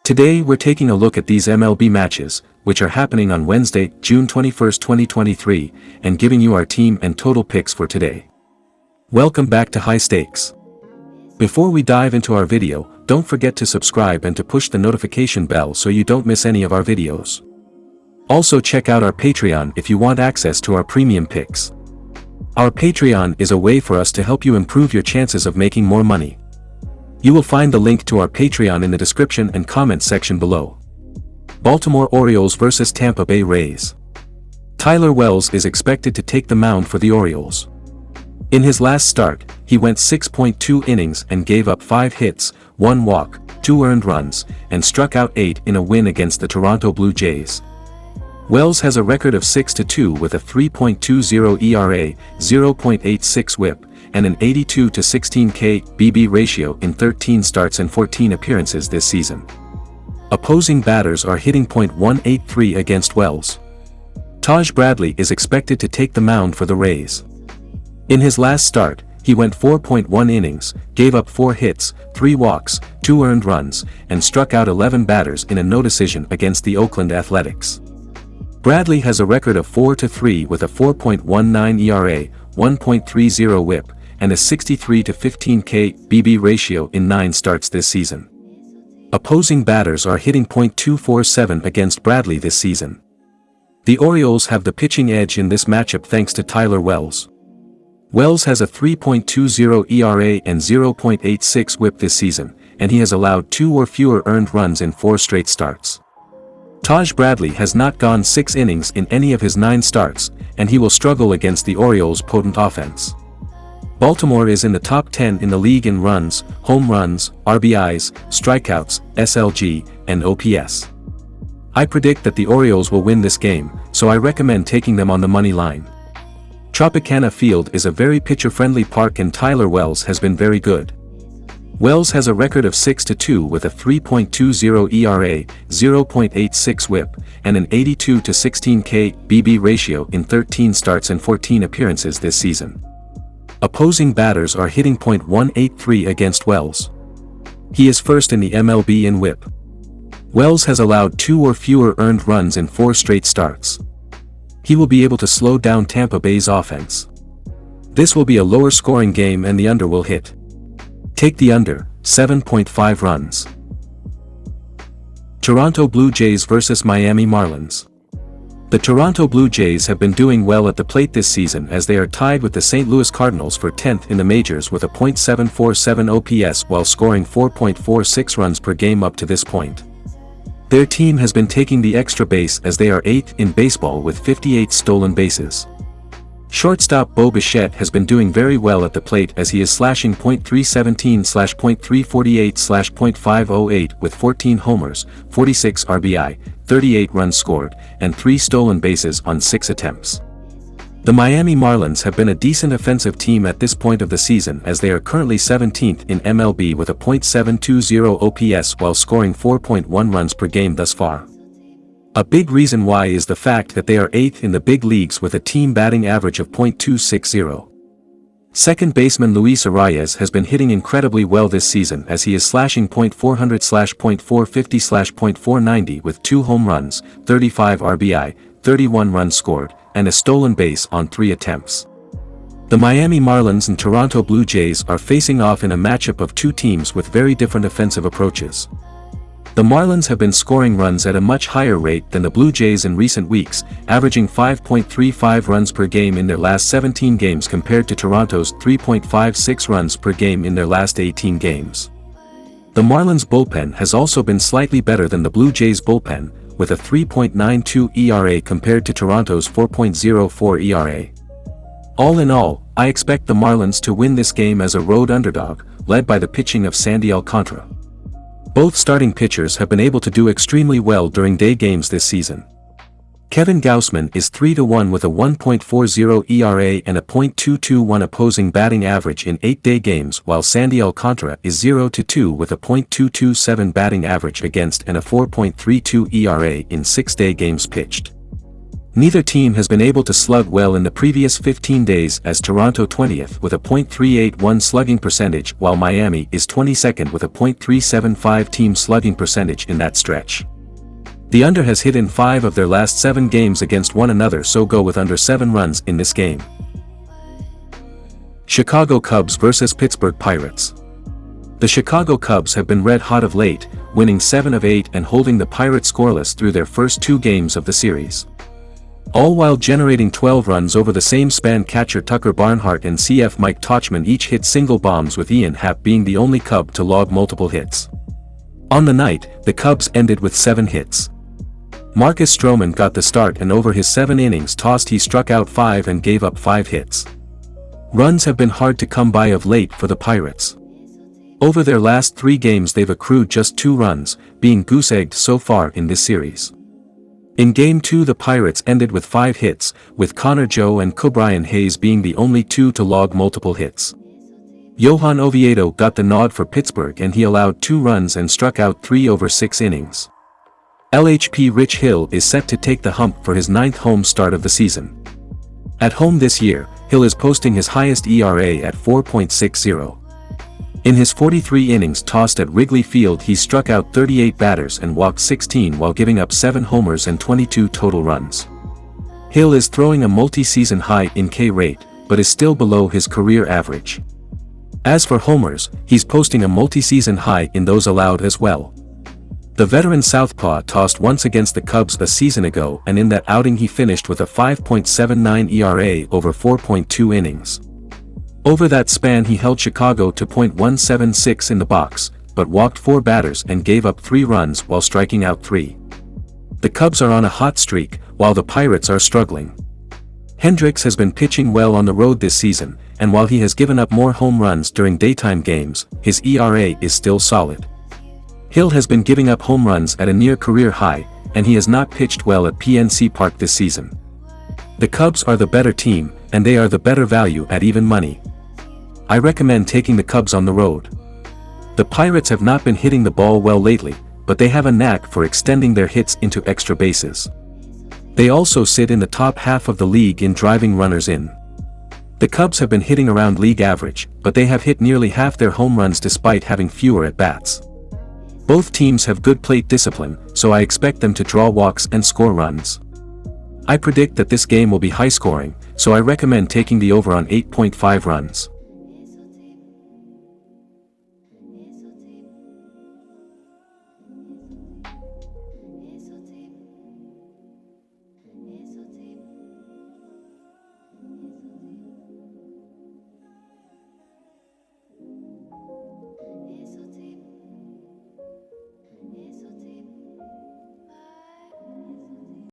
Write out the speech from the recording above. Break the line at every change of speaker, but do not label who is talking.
Today we're taking a look at these MLB matches, which are happening on Wednesday, June 21, 2023, and giving you our team and total picks for today. Welcome back to High Stakes. Before we dive into our video, don't forget to subscribe and to push the notification bell so you don't miss any of our videos. Also check out our Patreon if you want access to our premium picks. Our Patreon is a way for us to help you improve your chances of making more money. You will find the link to our Patreon in the description and comments section below. Baltimore Orioles vs Tampa Bay Rays. Tyler Wells is expected to take the mound for the Orioles. In his last start, he went 6.2 innings and gave up 5 hits, 1 walk, 2 earned runs, and struck out 8 in a win against the Toronto Blue Jays. Wells has a record of 6-2 with a 3.20 ERA, 0.86 WHIP, and an 82-16 KBB ratio in 13 starts and 14 appearances this season. Opposing batters are hitting .183 against Wells. Taj Bradley is expected to take the mound for the Rays. In his last start, he went 4.1 innings, gave up 4 hits, 3 walks, 2 earned runs, and struck out 11 batters in a no decision against the Oakland Athletics. Bradley has a record of 4-3 with a 4.19 ERA, 1.30 WHIP, and a 63-15 KBB ratio in 9 starts this season. Opposing batters are hitting .247 against Bradley this season. The Orioles have the pitching edge in this matchup thanks to Tyler Wells. Wells has a 3.20 ERA and 0.86 WHIP this season, and he has allowed 2 or fewer earned runs in 4 straight starts. Taj Bradley has not gone 6 innings in any of his 9 starts, and he will struggle against the Orioles' potent offense. Baltimore is in the top 10 in the league in runs, home runs, RBIs, strikeouts, SLG, and OPS. I predict that the Orioles will win this game, so I recommend taking them on the money line. Tropicana Field is a very pitcher-friendly park and Tyler Wells has been very good. Wells has a record of 6-2 with a 3.20 ERA, 0.86 WHIP, and an 82-16 KBB ratio in 13 starts and 14 appearances this season. Opposing batters are hitting .183 against Wells. He is first in the MLB in WHIP. Wells has allowed 2 or fewer earned runs in 4 straight starts. He will be able to slow down Tampa Bay's offense. This will be a lower scoring game and the under will hit. Take the under, 7.5 runs. Toronto Blue Jays vs Miami Marlins. The Toronto Blue Jays have been doing well at the plate this season as they are tied with the St. Louis Cardinals for 10th in the majors with a .747 OPS while scoring 4.46 runs per game up to this point. Their team has been taking the extra base as they are 8th in baseball with 58 stolen bases. Shortstop Bo Bichette has been doing very well at the plate as he is slashing .317/.348/.508 with 14 homers, 46 RBI, 38 runs scored, and 3 stolen bases on 6 attempts. The Miami Marlins have been a decent offensive team at this point of the season as they are currently 17th in MLB with a .720 OPS while scoring 4.1 runs per game thus far. A big reason why is the fact that they are 8th in the big leagues with a team batting average of .260. Second baseman Luis Arias has been hitting incredibly well this season as he is slashing .400/.450/.490 with 2 home runs, 35 RBI, 31 runs scored, and a stolen base on 3 attempts. The Miami Marlins and Toronto Blue Jays are facing off in a matchup of 2 teams with very different offensive approaches. The Marlins have been scoring runs at a much higher rate than the Blue Jays in recent weeks, averaging 5.35 runs per game in their last 17 games compared to Toronto's 3.56 runs per game in their last 18 games. The Marlins bullpen has also been slightly better than the Blue Jays bullpen, with a 3.92 ERA compared to Toronto's 4.04 ERA. All in all, I expect the Marlins to win this game as a road underdog, led by the pitching of Sandy Alcantara. Both starting pitchers have been able to do extremely well during day games this season. Kevin Gausman is 3-1 with a 1.40 ERA and a .221 opposing batting average in 8-day games while Sandy Alcantara is 0-2 with a .227 batting average against and a 4.32 ERA in 6-day games pitched. Neither team has been able to slug well in the previous 15 days, as Toronto 20th with a .381 slugging percentage while Miami is 22nd with a .375 team slugging percentage in that stretch. The under has hit in 5 of their last 7 games against one another, so go with under 7 runs in this game. Chicago Cubs vs Pittsburgh Pirates. The Chicago Cubs have been red hot of late, winning 7 of 8 and holding the Pirates scoreless through their first 2 games of the series. All while generating 12 runs over the same span. Catcher Tucker Barnhart and CF Mike Tauchman each hit single bombs, with Ian Happ being the only Cub to log multiple hits. On the night, the Cubs ended with 7 hits. Marcus Stroman got the start, and over his 7 innings tossed he struck out 5 and gave up 5 hits. Runs have been hard to come by of late for the Pirates. Over their last 3 games they've accrued just 2 runs, being goose-egged so far in this series. In Game 2 the Pirates ended with 5 hits, with Connor Joe and Cobrian Hayes being the only 2 to log multiple hits. Johan Oviedo got the nod for Pittsburgh, and he allowed 2 runs and struck out 3 over 6 innings. LHP Rich Hill is set to take the hump for his 9th home start of the season. At home this year, Hill is posting his highest ERA at 4.60. In his 43 innings tossed at Wrigley Field he struck out 38 batters and walked 16 while giving up 7 homers and 22 total runs. Hill is throwing a multi-season high in K rate, but is still below his career average. As for homers, he's posting a multi-season high in those allowed as well. The veteran southpaw tossed once against the Cubs a season ago, and in that outing he finished with a 5.79 ERA over 4.2 innings. Over that span he held Chicago to .176 in the box, but walked 4 batters and gave up 3 runs while striking out 3. The Cubs are on a hot streak, while the Pirates are struggling. Hendricks has been pitching well on the road this season, and while he has given up more home runs during daytime games, his ERA is still solid. Hill has been giving up home runs at a near-career high, and he has not pitched well at PNC Park this season. The Cubs are the better team, and they are the better value at even money. I recommend taking the Cubs on the road. The Pirates have not been hitting the ball well lately, but they have a knack for extending their hits into extra bases. They also sit in the top half of the league in driving runners in. The Cubs have been hitting around league average, but they have hit nearly half their home runs despite having fewer at-bats. Both teams have good plate discipline, so I expect them to draw walks and score runs. I predict that this game will be high-scoring, so I recommend taking the over on 8.5 runs.